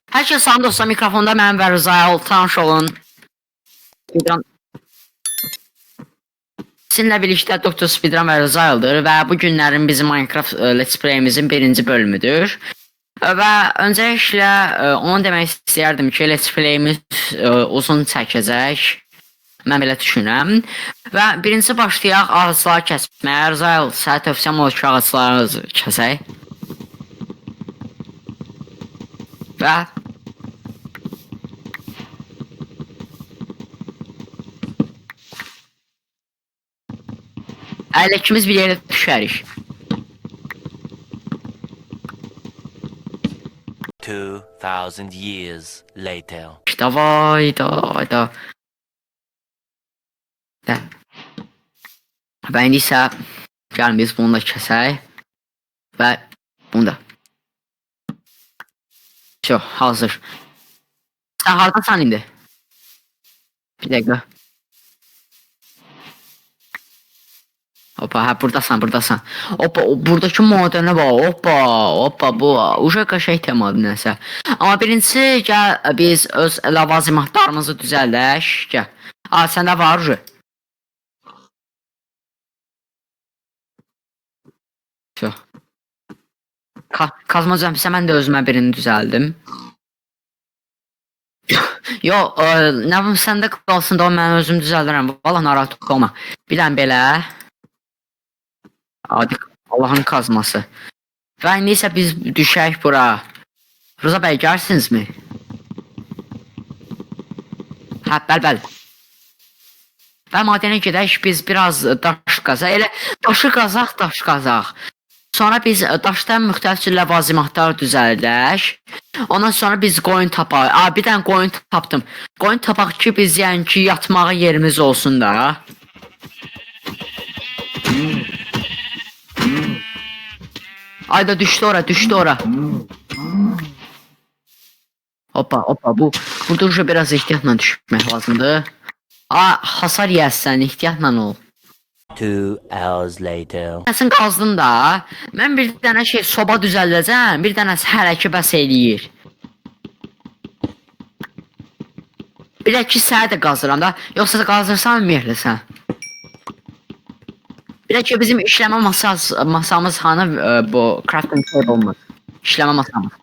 Hər şey salam dostlar, mikrofonda mən və Rızayıl tanış olun. Sizinlə birlikdə Doktor Speedrun və Rızayıldır və bu günlərin bizim Minecraft Let's Play'imizin birinci bölümüdür. Və öncəliklə onu demək istəyərdim ki, Let's Play'imiz uzun çəkəcək. Mən belə düşünürəm. Və birincisi başlayaq ağaçları kəsməyə. Rızayıl, sənə tövsiyəm olur ki, ağaçları kəsək. Və ələ ikimiz bir yerə düşərik. 2000 years later. Davay. Və indi isə gəlin biz bunu da kəsək. Və bunu da. Hazır. Sən haradasan indi? Bir dəqiqə. Hoppa, hə, buradasan. Hoppa, buradakı modernə bax. Hoppa, bu uşaq qəşəng temadır nəsə. Amma birincisi gəl biz öz ləvazimatlarımızı düzəldək. Gəl. Səndə var ucu. Kazma düzəlmişsə mən də özümə birini düzəldim. Yo, nə bilim səndə qalsın da o mən özüm düzəldirəm. Vallahi narahat olma. Bir dənə belə. Adi Allahın kazması. Və indi isə biz düşək bura. Rıza bəy, gəlsinizmi? Hə, bəl. Və madənə gedək, biz biraz daş qazaq. Elə daşı qazaq. Sonra biz daşdan müxtəlif cür ləvazimatlar düzəldək. Ondan sonra biz qoyun tapaq. Bir dənə qoyun tapdım. Qoyun tapaq ki, biz yəni ki, yatmağa yerimiz olsun da. Ayda düşdü ora. Hoppa, burada biraz ehtiyatla düşmək lazımdır. Hasar yiyəsən, ehtiyatla ol. 2 hours later. Səsin qazdın da, mən bir dənə soba düzəldəcəm, bir dənə hərəki bəs eləyir. Bir də ki, səhər də qazıram da, yoxsa qazırsan ümumiyyətləsən. Bir də ki, bizim işləmə masamız hanı bu crafting table'ımız. İşləmə masamız.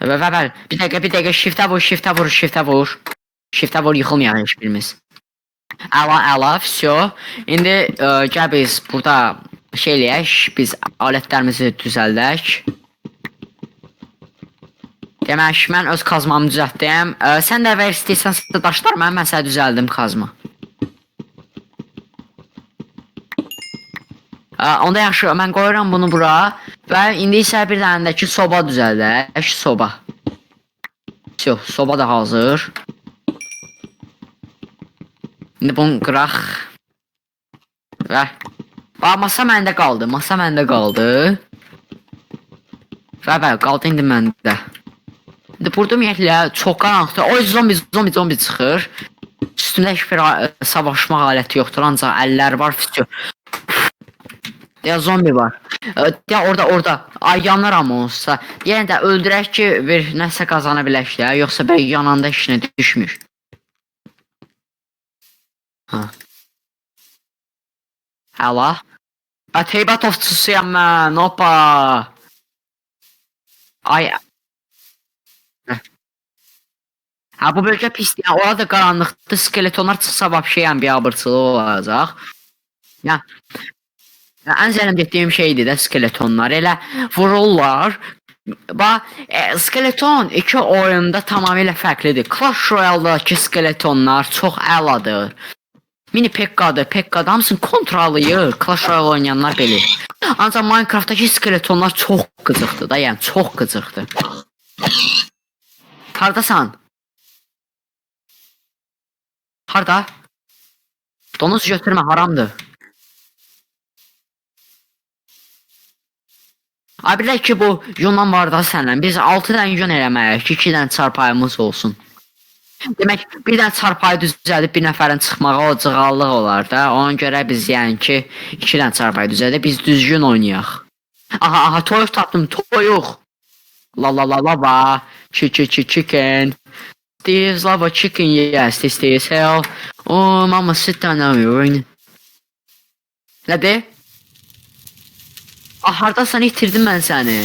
Bəl, bir dəqiqə, shiftə vur. Shiftə vur, yıxılmayaq heç birimiz. Əla, всё. İndi gəl biz burada eləyək, biz alətlərimizi düzəldək. Demək, mən öz kazmamı düzəltdim. Sən də əvvəl istəyirsən daşlar, mən sənə düzəldim kazma. Onda yaxşı, mən qoyuram bunu bura. Və indi isə bir dənə də ki, soba düzəldək, soba. Soba da hazır. İndi bunu qıraq. Və masa məndə qaldı. Və qaldı indi məndə. İndi burada ümumiyyətlə çox qaranlıqdır. Oy, zombi çıxır. Üstündə heç bir savaşmaq aləti yoxdur, ancaq əllər var. Ya zombi var. Ya orada. Ay, yanar amma olsa. Yəni də öldürək ki, bir nəsə qazana bilək də. Yoxsa bəy yananda işinə düşmür. Həla. Teybat ofçusuyam mən, hoppa. Ay. Bu bölgə pisdir, orada da qaranlıqdır, skeletonlar çıxsa vapşəyəm bir abırçılı olacaq. Ən zəlim etdiyim şeydir də skeletonlar, elə vururlar. Skeleton iki oyunda tamamilə fərqlidir. Clash Royale-daki skeletonlar çox əladır. Mini Pekkadır, hamısını kontrollayır, Clash Royale oynayanlar belə. Ancaq Minecraft'daki skeletonlar çox qızıqdır da, yəni çox qızıqdır. Haradasan? Harada? Donuz götürmə, haramdır. Bilək ki, bu yundan var da səndən. Biz 6 dənə yun eləməyək ki, 2 dənə çarpayımız olsun. Demək, bir dənə çarpayı düzəldib bir nəfərin çıxmağa o cığallıq olar da. Ona görə biz yəni ki, 2 dənə çarpayı düzəldib biz düzgün oynayaq. Aha toyuq tapdım toyuq. La la la lava. Chicken. This lava chicken yes this hell. Oh mama sit down now you're. Nədir? Hardasan itirdim mən səni.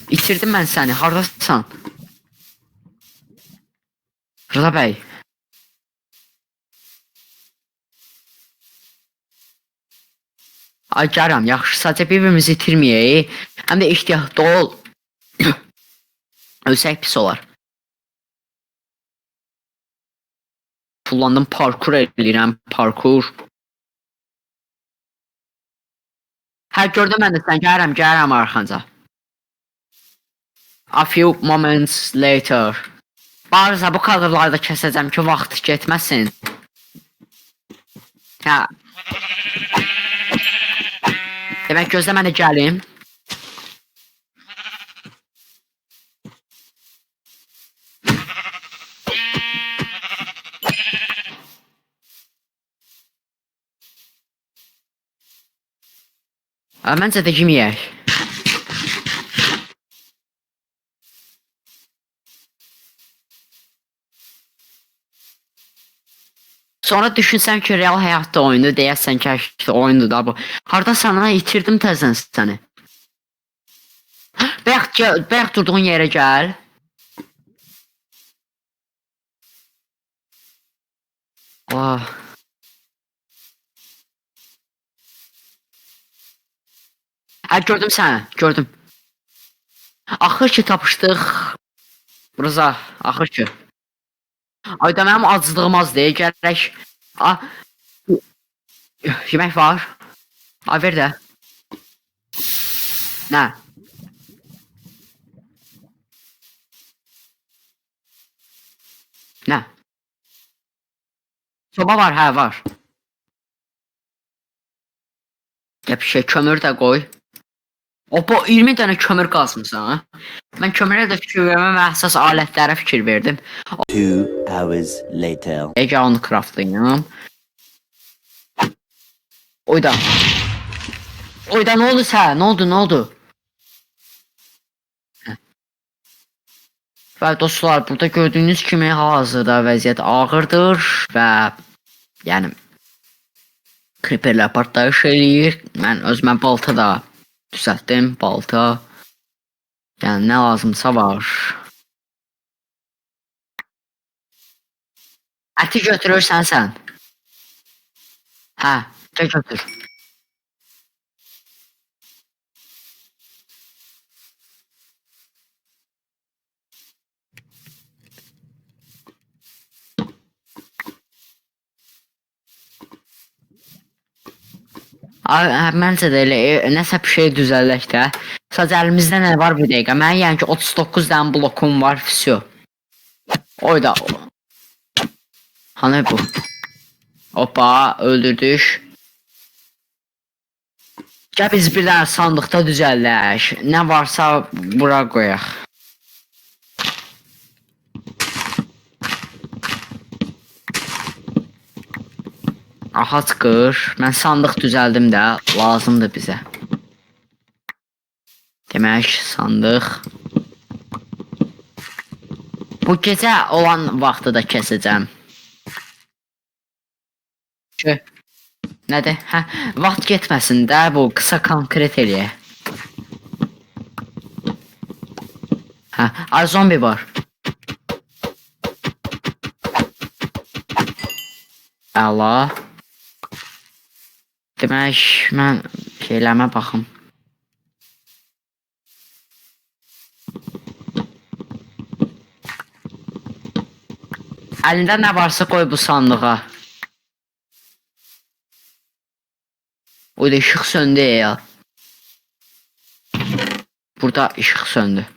İtirdim mən səni. Hardasan? Rıza bəy. Ay gəram, yaxşı sadəcə bir-birimizi itirməyək. Həm də ehtiyatlı ol. Ölsək pis olar. Kullandım parkur eləyirəm, parkur. Hə gördüm mən də sən gəlirəm arxanca. A few moments later. Barza bu kadrları da kəsəcəm ki vaxt getməsin. Hə. Demək gözlə mən də gəlim. Məncə də yeməyək. Sonra düşünsəm ki real həyatda oyundur, deyəsən ki oyundur da bu. Hardasan ha itirdim təzən səni. Bayaq durduğun yerə gəl. Oh. Hə gördüm səni, gördüm. Axır ki tapışdıq. Rıza, axır ki. Ayda mənim acılığım az deyil, gərək. Yemək var. Ay ver də. Nə? Nə? Soba var, hə var. Bir şey kömür də qoy. Opa 20 dənə kömür qazmısan ha? Mən kömürə də fikir verməm və əsas alətlərə fikir verdim. 2 hours later. Ege onu craftlayım. Oyda. Oyda ne oldu sən? Ne oldu? Və dostlar, burada gördüyünüz kimi hal-hazırda vəziyyət ağırdır və yəni creeperlər partlayış eləyir. Mən özümə balta da düzəltdim, balta. Yəni nə lazımsa var. Əti götürürsən sən? Hə, götür. Məncə də elə nəsə bir şey düzəldək də. Sadəcə əlimizdə nə var bir dəqiqə. Mənim yəni ki 39 dənə blokum var, всё. Oyda. Hani bu? Hoppa, öldürdük. Gəl biz bir dənə sandıqda düzəldək. Nə varsa bura qoyaq. Aha çıxır. Mən sandıq düzəldim də, lazımdır bizə. Demək, sandıq. Bu gecə olan vaxtı da kəsəcəm. Nədir? Hə, vaxt getməsin də, bu qısa konkret eləyək. Hə, ay zombi var. Əla. Demək, mən şeyləmə baxım. Əlində nə varsa qoy bu sandığa. O da işıq söndü ya. Burada işıq söndü.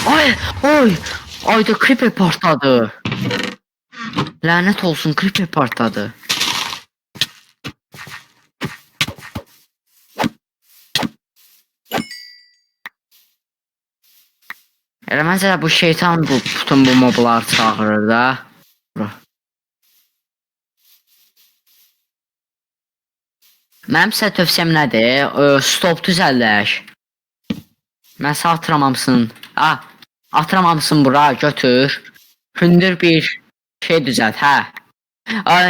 Ay, ayda creeper partladı. Lanet olsun, creeper partladı. Elə məsələ bu şeytan bütün bu mobları çağırır da. Bura. Mənim sizə tövsiyəm nədir? Stop düzəldək. Mən sağ atıramamışsın. Atıramamışsın bura, götür. Hündür bir şey düzəlt, hə.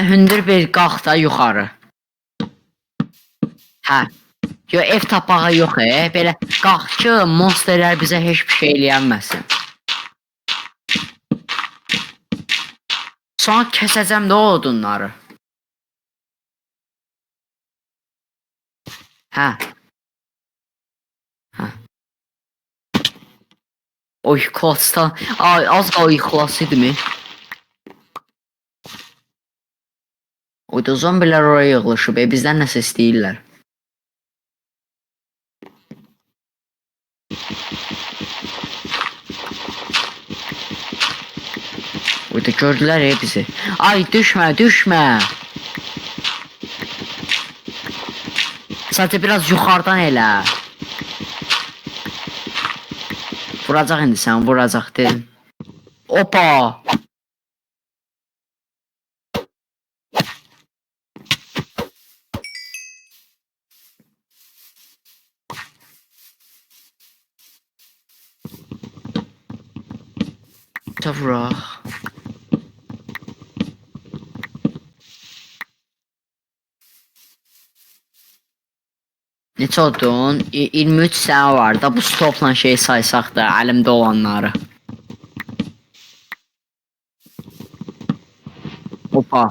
Hündür bir qalx da yuxarı. Hə. Yo, ev tapağı yox, belə qalx ki, monsterlər bizə heç bir şey eləyənməsin. Sonra kəsəcəm də o odunları. Hə. Oy, klasdan. Az qal xilas idimi? O da zombilər oraya yığılışıb, bizdən nəsə istəyirlər. O da gördülər bizi. Ay, düşmə, düşmə. Sadəcə biraz yuxarıdan elə. Vuracaq indi sən, vuracaq dedim. Opa! Vuraq. Neçə oldun? 23 sənə var da, bu stopla şey saysaq da, əlimdə olanları. Opa.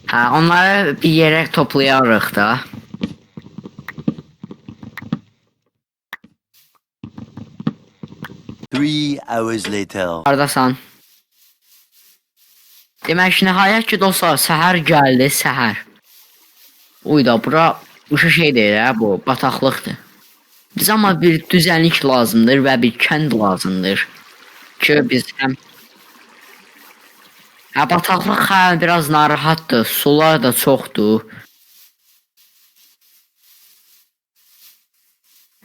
Hə, onları bir yerə toplayarıq da. Three hours later. Haradasan? Demək, nəhayət ki, dostlar, səhər gəldi, səhər. Uyda, bura uşa şey deyil, bu bataqlıqdır. Biz amma bir düzənlik lazımdır və bir kənd lazımdır. Ki, biz həm... Hə, bataqlıq biraz narahatdır, sular da çoxdur.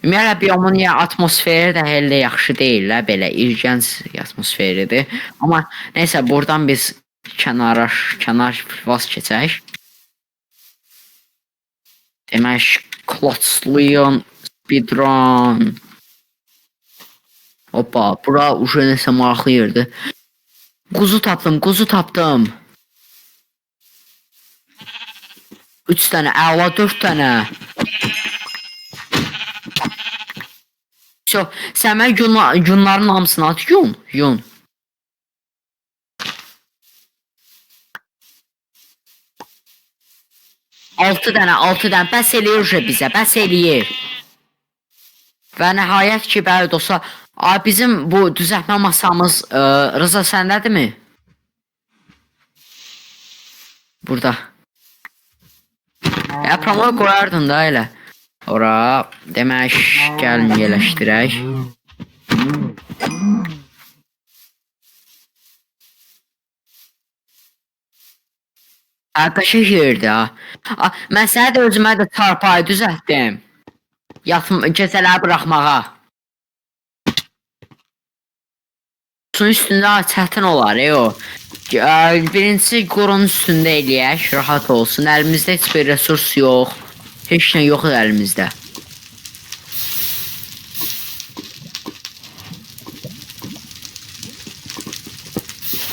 Ümumiyyətlə, biomun atmosferi də elə yaxşı deyil, belə ilgənc atmosferidir. Amma neysə, buradan biz kənar vaz keçək. Demək, Klotsluyon, speedrun. Hoppa, bura uşa nəsə maraqlı yerdir. Quzu tapdım, quzu tapdım. 3 dənə, əla 4 dənə. Sən mən yunların hamısını at, yun. Altı dənə, bəs eləyir bizə, bəs eləyir. Və nəhayət ki, bəli dostlar, bizim bu düzəltmə masamız, Rıza səndədirmi? Burada. Yapraqları qoyardın da elə. Ora, demək, gəlin yerləşdirək. Qəşəng yerdir ha. Mən sənə də özümə də çarpayı düzəltdim. Gecələri buraxmağa. Suyun üstündə çətin olar, o. Birincisi qorunun üstündə eləyək, rahat olsun. Əlimizdə heç bir resurs yox. Heç nə yoxdur əlimizdə.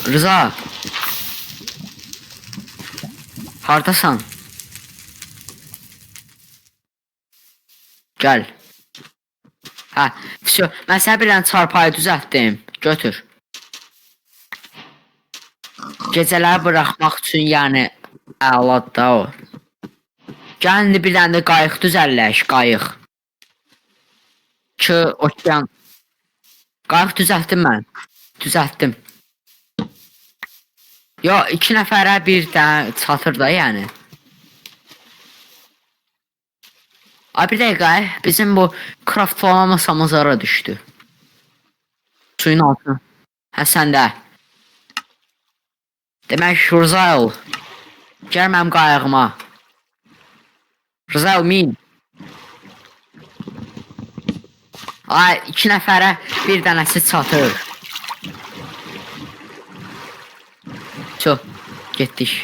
Rıza. Hardasan? Gəl. Hə, mən sənə bir dənə çarpayı düzəltdim. Götür. Gecələri buraxmaq üçün, yəni, əladır da o. Gəl, indi bir dənə də qayıq düzəllək, qayıq. Ki, okean. Qayıq düzəltdim mən. Düzəltdim. Yo, 2 nəfərə bir dənə çatır da, yəni. Bir dəqiqə, bizim bu craftlama masamız ara düşdü. Suyun altına. Hə, səndə. Demək, Rızail. Gəl mənim qayığıma. Rızail, min. Ay, 2 nəfərə bir dənəsi çatır. Çox, getdik.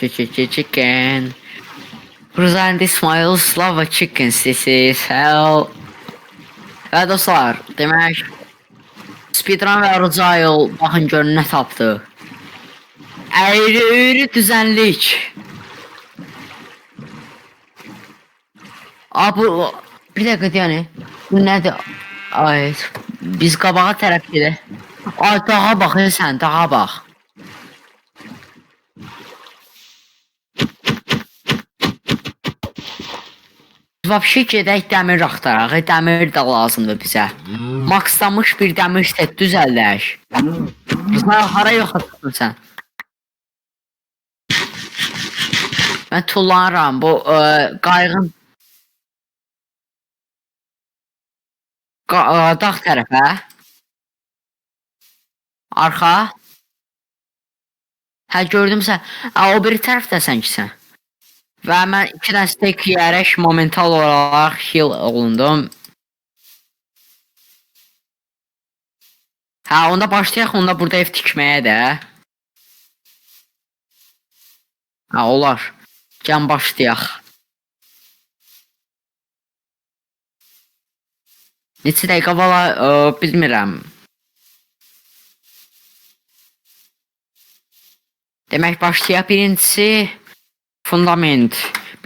Chicken. Rosandi Smiles Lava Chickens, this is hell. Və dostlar, demək Speedrun və Rozail baxın görün nə tapdı. Əyri düzənlik. Bu bir dəqiqə yəni. Bu nədir? Ay, biz qabağa tərəf gedək. Ay, dağa bax sən, dağa bax. Vapşi gedək dəmir axtaraq. Dəmir də lazımdır bizə. Makslanmış bir dəmir set düzəldək. Sən hara yoxa çıxdın sən? Mən tullanıram bu qayığın dağ tərəfə. Arxa. Hə, gördüm sən. O biri tərəfdəsən ki sən. Və mən 2 dənə steak yiyərək momental olaraq heal olundum. Hə, onda başlayaq, onda burada ev tikməyə də. Hə, olar. Gəlin başlayaq. Neçə dəqiqə valla bilmirəm. Demək başlayaq, birincisi fundament.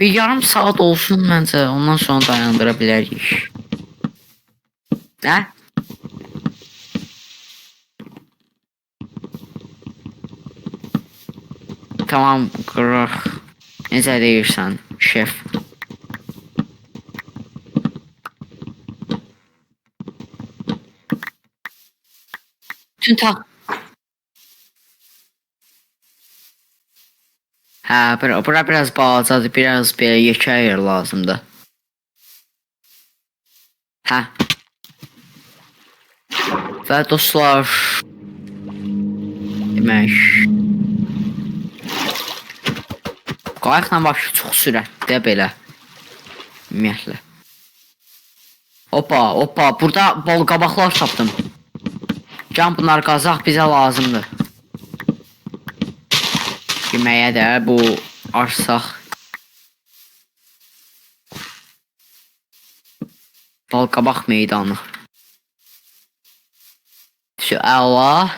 Bir yarım saat olsun məncə, ondan sonra dayandıra bilərik. Hə? Tamam, qıraq. Necə deyirsən, şef? Bütün Hə, bura biraz balacadır, biraz belə yekə yer lazımdır. Hə. Və dostlar, demək qayıqla başı çox sürətli belə. Ümumiyyətlə. Hoppa, burada bol qabaqlar tapdım. Can bunlar qazaq bizə lazımdır. Yeməyə də bu arsaq. Bal qabaq meydanı. Şu əla.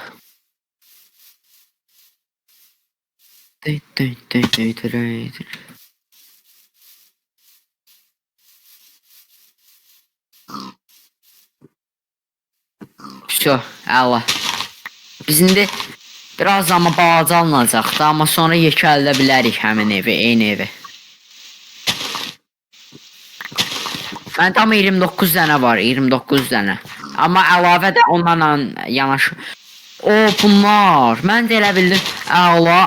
Şu əla. Biz indi biraz ama balaca alınacaqdı, amma sonra yekəldə bilərik həmin evi, eyni evi. Mən tam 29 dənə var, 29 dənə. Amma əlavə də onlarla yanaşı. Bunlar, mən də elə bildim. Əla.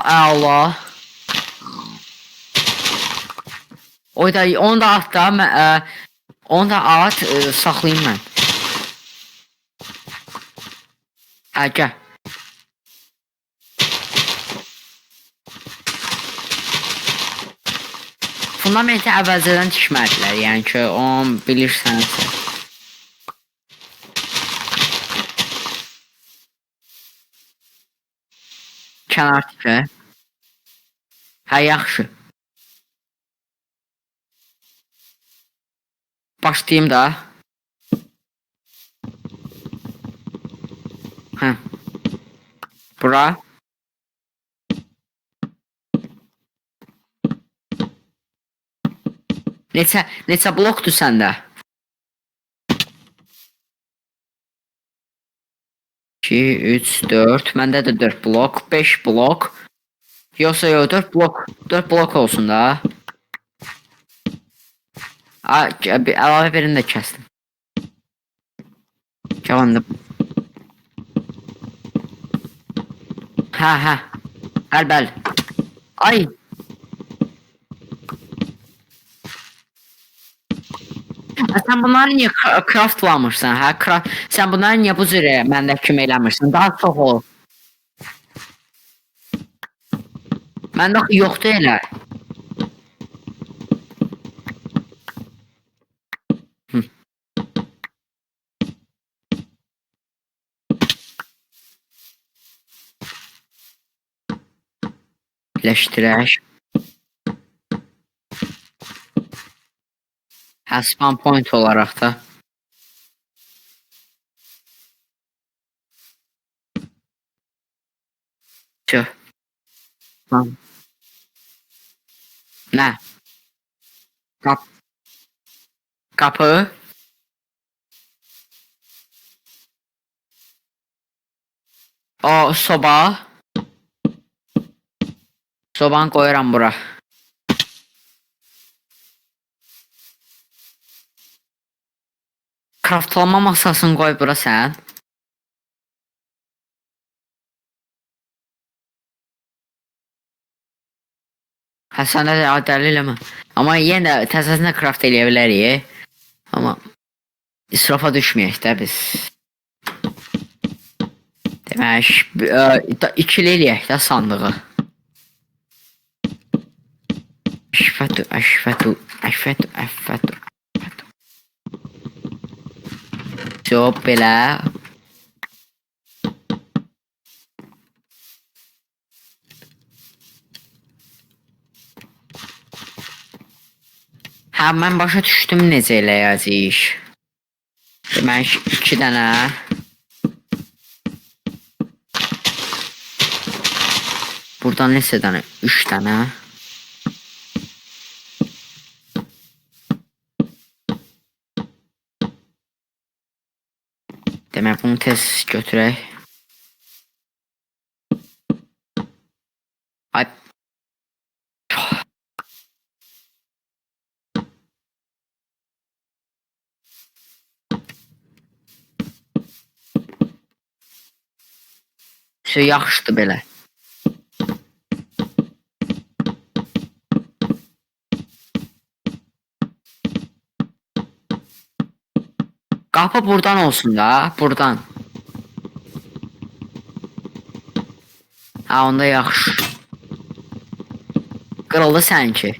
Onu da at da, onu da at, saxlayayım mən. Hə, gəl. Fundamenti əvvəlcədən tikmədilər, yəni ki, onu bilirsənsə. Kənar tikə. Hə, yaxşı. Başlayayım da. Hə. Bura. Neçə blokdur səndə? 2, 3, 4. Məndə də 4 blok, 5 blok. Yoxsa 4 blok olsun da. Əlavə birini də kəsdim. Qalandı. Hə. Bəli. Ay. Sen bunları niye craftlamışsın? Ha, sen bunları niye bu züreye məndə kimi eləmirsən? Daha çox ol. Məndə yoxdur elə. Birləşdirək. Hə, spawn point olaraq da. Tüh. Tamam. Nə? Qapı. O, soba. Sobanı qoyuram bura. Craftlama masasını qoy bura sən. Hə, sən də dəli eləmə. Amma yenə də təzəsində craft eləyə bilərik. Amma israfa düşməyək də biz. Demək, ikili eləyək də sandığı. Əşfətü. Çox belə. Hə, mən başa düşdüm necə eləyəcəyik. Demək, 2 dənə. Buradan neçə dənə? 3 dənə. Demək, bunu tez götürək. Ay. Şey yaxşıdır belə. Qapı buradan olsun da, buradan. Ha, onda yaxşı. Qırıldı sənki.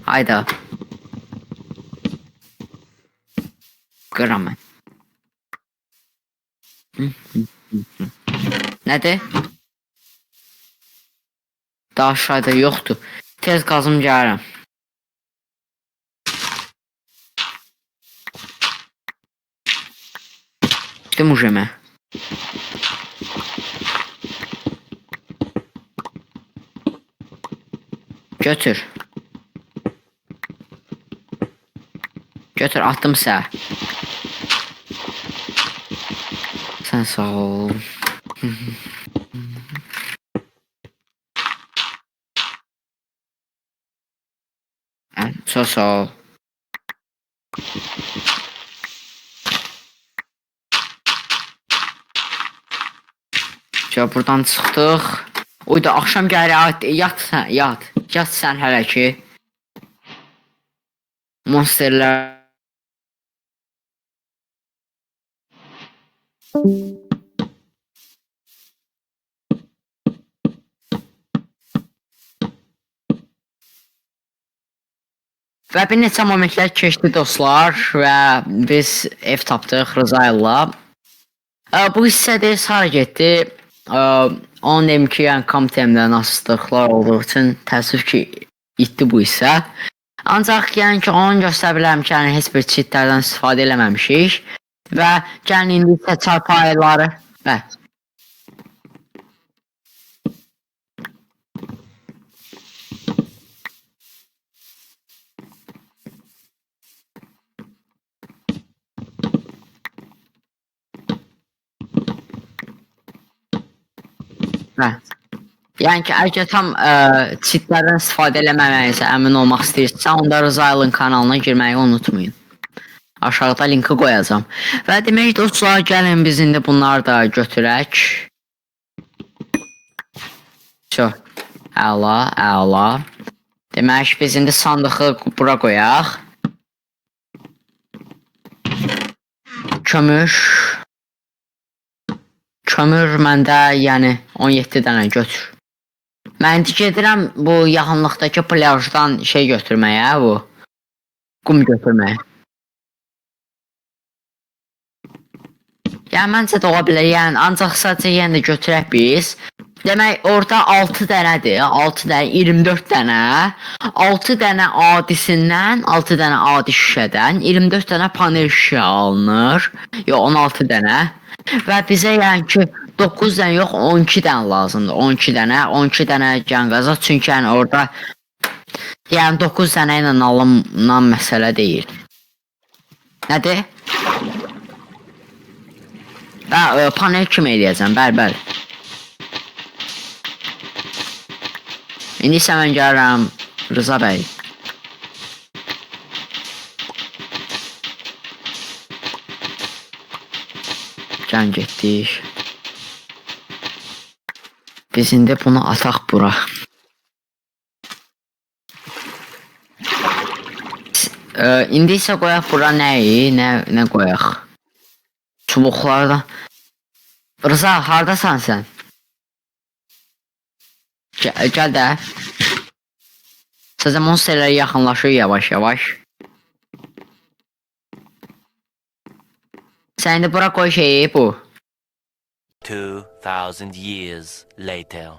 Hayda. Qıram mən. Nədir? Daha aşağıda yoxdur. Tez qazım gəlirəm. Gittim ujeme. Götür. Götür, attım sağ. Sen sağ ol. Sağ ol. Buradan çıxdıq. Oyda axşam gəlir, yat sən, yat. Yat sən hələ ki. Monsterlər. Və bir neçə momentlər keçdi dostlar və biz ev tapdıq Rıza ilə. Bu hissədə sarı getdi. Onu deyim ki, yəni komtemdən asılıqlar olduğu üçün təəssüf ki, itdi bu hissə. Ancaq yəni ki, onu göstərə bilərəm ki, yəni heç bir cheatlərdən istifadə eləməmişik. Və gəlin indi isə çarpayıları. Yəni ki, əgər tam cheatlərdən istifadə eləməməyinizə əmin olmaq istəyirsə, onda Rıza Aylın kanalına girməyi unutmayın. Aşağıda linki qoyacağım. Və demək dostlar, gəlin biz indi bunları da götürək. Çox, əla. Demək biz indi sandığı bura qoyaq. Kömür məndə, yəni 17 dənə götür. Mən indi gedirəm bu yaxınlıqdakı plyajdan şey götürməyə, bu qum götürməyə. Yəni məncə də ola bilər. Yəni ancaq sadəcə yenə də götürək biz. Demək orada 6 dənədir. 6 dənə 24 dənə. 6 dənə adisindən, 6 dənə adi şüşədən 24 dənə panel şüşə alınır. Yox 16 dənə. Və bizə yəni ki 9 dənə yox 12 dənə lazımdır. 12 dənə can qazaq. Çünki yəni orada yəni 9 dənə ilə alınan məsələ deyil. Nədir? Panel kimi eləyəcəm, bəli. İndi isə mən gəlirəm Rıza bəy. Can getdik. Biz indi bunu ataq bura. İndi isə qoyaq bura nəyi? Nə qoyaq? Çubuqlardan. Rıza, hardasan sən? Gəl də. Sizə monsterlərə yaxınlaşır yavaş-yavaş. Sən indi bura qoy şeyi bu. 2000 years later.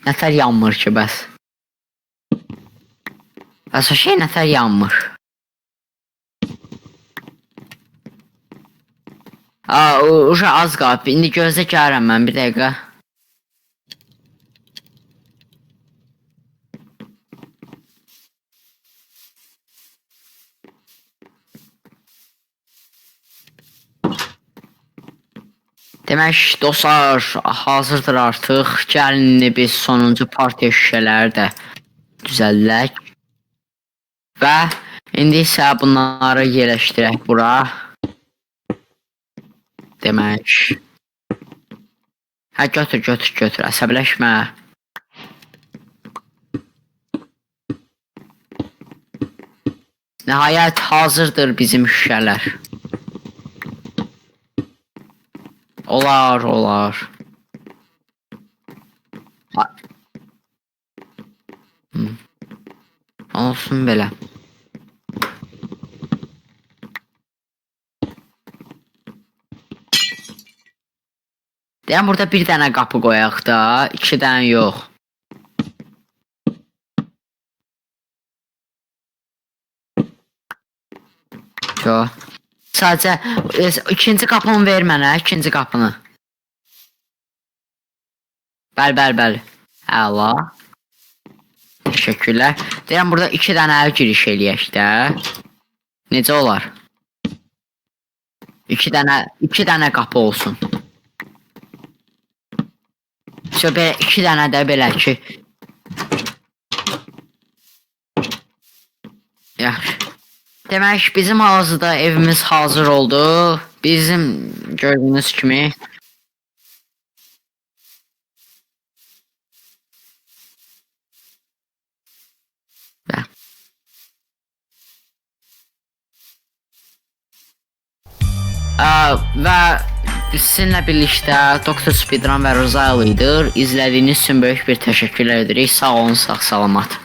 Nətər yanmır ki bəs? Bəs o şey nətər yanmır? Uşaq az qalıb. İndi gözlə gəlirəm mən bir dəqiqə. Demək dostlar hazırdır artıq. Gəlin biz sonuncu partiya şüşələri də düzəldək. Və indi isə bunları yerləşdirək bura. Demək. Hə götür, əsəbləşmə. Nəhayət hazırdır bizim şüşələr. Olar. Olsun belə. Deyəm burada bir dənə qapı qoyaq da, 2 dənə yox. Sadəcə ikinci qapını ver mənə, ikinci qapını. Bəli. Əla. Təşəkkürlər. Deyəm burada 2 dənə giriş eləyək də. Necə olar? 2 dənə qapı olsun. Belə 2 dənə də belə ki. Yaxşı. Demək bizim hazırda evimiz hazır oldu. Bizim gördüyünüz kimi. Və sizinlə birlikdə Dr. Speedrun və Rozalı idi. İzlədiyiniz üçün böyük bir təşəkkürlər edirik. Sağ olun, sağ salamat.